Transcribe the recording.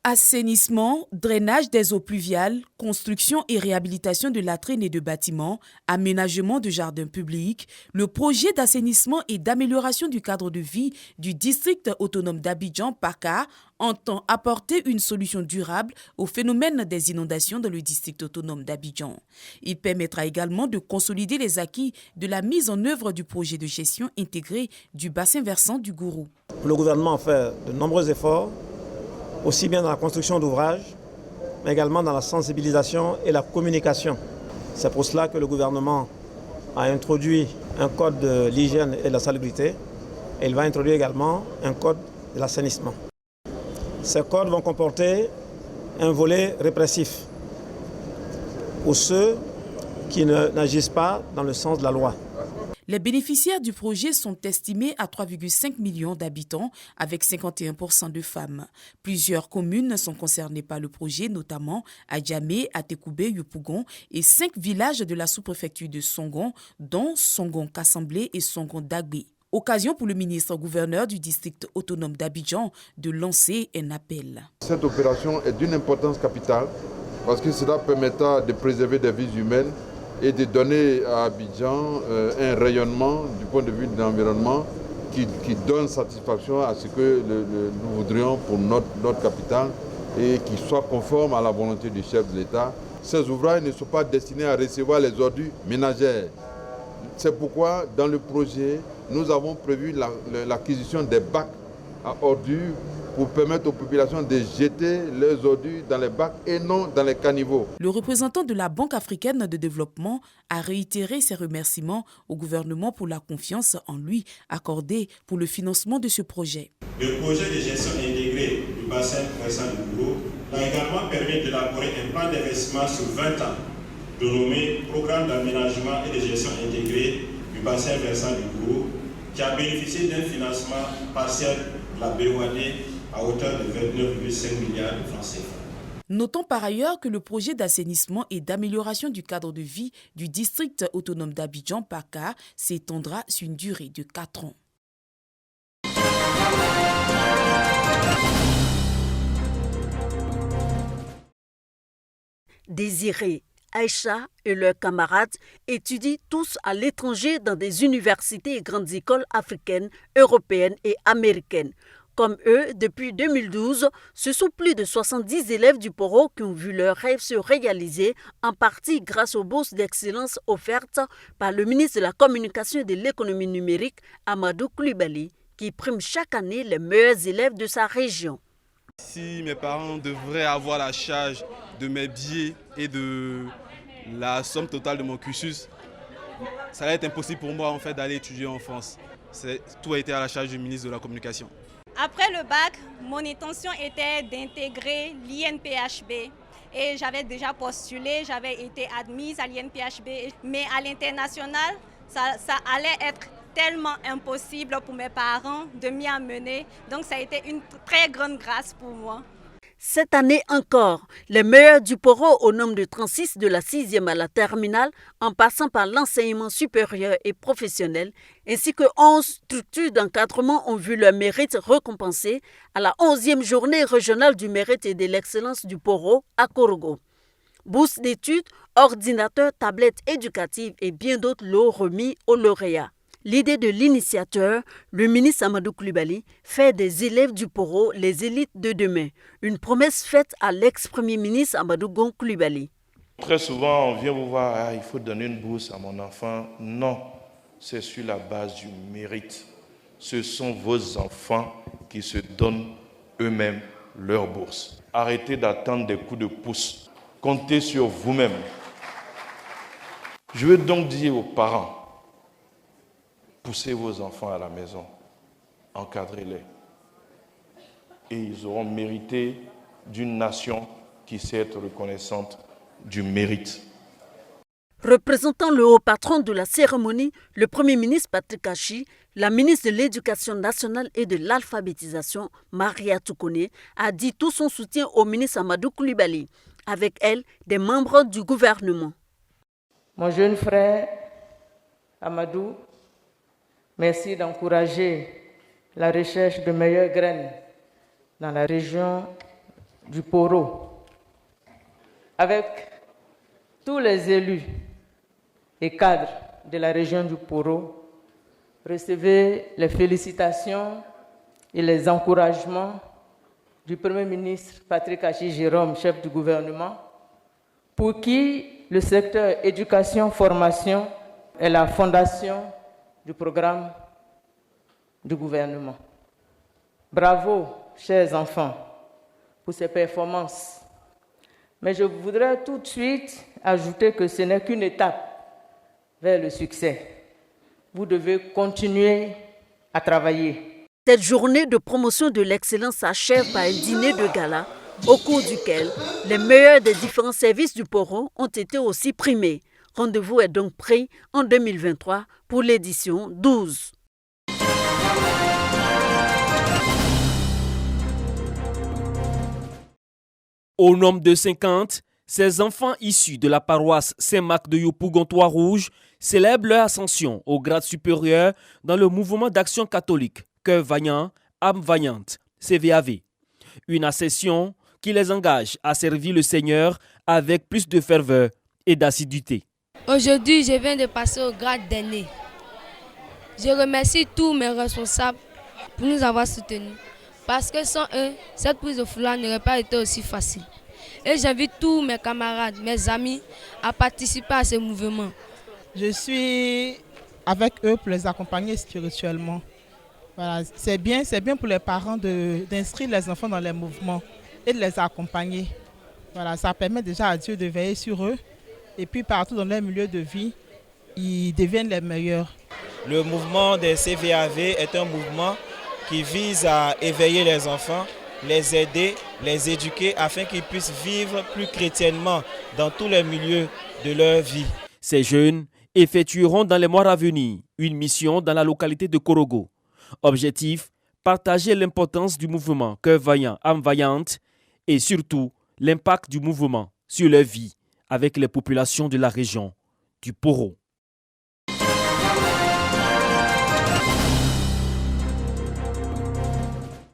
Assainissement, drainage des eaux pluviales, construction et réhabilitation de latrines et de bâtiments, aménagement de jardins publics, le projet d'assainissement et d'amélioration du cadre de vie du district autonome d'Abidjan, PACA, entend apporter une solution durable au phénomène des inondations dans le district autonome d'Abidjan. Il permettra également de consolider les acquis de la mise en œuvre du projet de gestion intégrée du bassin versant du Gourou. Le gouvernement fait de nombreux efforts, aussi bien dans la construction d'ouvrages, mais également dans la sensibilisation et la communication. C'est pour cela que le gouvernement a introduit un code de l'hygiène et de la salubrité, et il va introduire également un code de l'assainissement. Ces codes vont comporter un volet répressif pour ceux qui n'agissent pas dans le sens de la loi. Les bénéficiaires du projet sont estimés à 3,5 millions d'habitants avec 51% de femmes. Plusieurs communes sont concernées par le projet, notamment Adjamé, Atekoubé, Yopougon et 5 villages de la sous-préfecture de Songon, dont Songon-Kassamblé et Songon-Dagbé. Occasion pour le ministre-gouverneur du district autonome d'Abidjan de lancer un appel. Cette opération est d'une importance capitale parce que cela permettra de préserver des vies humaines et de donner à Abidjan un rayonnement du point de vue de l'environnement qui donne satisfaction à ce que nous voudrions pour notre capitale et qui soit conforme à la volonté du chef de l'État. Ces ouvrages ne sont pas destinés à recevoir les ordures ménagères. C'est pourquoi dans le projet, nous avons prévu l'acquisition des bacs à ordures pour permettre aux populations de jeter leurs ordures dans les bacs et non dans les caniveaux. Le représentant de la Banque africaine de développement a réitéré ses remerciements au gouvernement pour la confiance en lui accordée pour le financement de ce projet. Le projet de gestion intégrée du bassin versant du Gourou a également permis d'élaborer un plan d'investissement sur 20 ans, dénommé Programme d'aménagement et de gestion intégrée du bassin versant du Gourou, qui a bénéficié d'un financement partiel de la BOAD à hauteur de 29,5 milliards de francs CFA. Notons par ailleurs que le projet d'assainissement et d'amélioration du cadre de vie du district autonome d'Abidjan, PACA, s'étendra sur une durée de 4 ans. Désiré, Aïcha et leurs camarades étudient tous à l'étranger dans des universités et grandes écoles africaines, européennes et américaines. Comme eux, depuis 2012, ce sont plus de 70 élèves du Poro qui ont vu leurs rêves se réaliser, en partie grâce aux bourses d'excellence offertes par le ministre de la Communication et de l'Économie numérique, Amadou Coulibaly, qui prime chaque année les meilleurs élèves de sa région. Si mes parents devraient avoir la charge de mes billets et de la somme totale de mon cursus, ça va être impossible pour moi d'aller étudier en France. Tout a été à la charge du ministre de la Communication. Après le bac, mon intention était d'intégrer l'INPHB et j'avais déjà postulé, j'avais été admise à l'INPHB, mais à l'international, ça allait être tellement impossible pour mes parents de m'y amener, donc ça a été une très grande grâce pour moi. Cette année encore, les meilleurs du Poro au nombre de 36 de la 6e à la terminale, en passant par l'enseignement supérieur et professionnel, ainsi que 11 structures d'encadrement ont vu leur mérite récompensé à la 11e journée régionale du mérite et de l'excellence du Poro à Korogo. Bourses d'études, ordinateurs, tablettes éducatives et bien d'autres lots remis aux lauréats. L'idée de l'initiateur, le ministre Amadou Coulibaly, fait des élèves du Poro les élites de demain. Une promesse faite à l'ex-premier ministre Amadou Gon Coulibaly. Très souvent, on vient vous voir, il faut donner une bourse à mon enfant. Non, c'est sur la base du mérite. Ce sont vos enfants qui se donnent eux-mêmes leur bourse. Arrêtez d'attendre des coups de pouce. Comptez sur vous-même. Je veux donc dire aux parents, poussez vos enfants à la maison, encadrez-les. Et ils auront mérité d'une nation qui sait être reconnaissante du mérite. Représentant le haut patron de la cérémonie, le Premier ministre Patrick Achi, la ministre de l'Éducation nationale et de l'alphabétisation, Maria Toukone, a dit tout son soutien au ministre Amadou Coulibaly. Avec elle, des membres du gouvernement. Mon jeune frère Amadou, merci d'encourager la recherche de meilleures graines dans la région du Poro, avec tous les élus et cadres de la région du Poro, recevez les félicitations et les encouragements du Premier ministre Patrick Achille Jérôme, chef du gouvernement, pour qui le secteur éducation-formation est la fondation du programme du gouvernement. Bravo, chers enfants, pour ces performances. Mais je voudrais tout de suite ajouter que ce n'est qu'une étape vers le succès. Vous devez continuer à travailler. Cette journée de promotion de l'excellence s'achève par un dîner de gala au cours duquel les meilleurs des différents services du Poro ont été aussi primés. Rendez-vous est donc pris en 2023 pour l'édition 12. Au nombre de 50, ces enfants issus de la paroisse Saint-Marc de Yopougon-Trois-Rouges célèbrent leur ascension au grade supérieur dans le mouvement d'action catholique Cœur Vaillant, âme vaillante, CVAV. Une ascension qui les engage à servir le Seigneur avec plus de ferveur et d'assiduité. Aujourd'hui, je viens de passer au grade d'aîné. Je remercie tous mes responsables pour nous avoir soutenus. Parce que sans eux, cette prise de foulard n'aurait pas été aussi facile. Et j'invite tous mes camarades, mes amis à participer à ce mouvement. Je suis avec eux pour les accompagner spirituellement. Voilà, c'est bien pour les parents d'inscrire les enfants dans les mouvements et de les accompagner. Voilà, ça permet déjà à Dieu de veiller sur eux. Et puis partout dans leur milieu de vie, ils deviennent les meilleurs. Le mouvement des CVAV est un mouvement qui vise à éveiller les enfants, les aider, les éduquer afin qu'ils puissent vivre plus chrétiennement dans tous les milieux de leur vie. Ces jeunes effectueront dans les mois à venir une mission dans la localité de Korogo. Objectif, partager l'importance du mouvement Cœur Vaillant, âme vaillante et surtout l'impact du mouvement sur leur vie avec les populations de la région du Poro.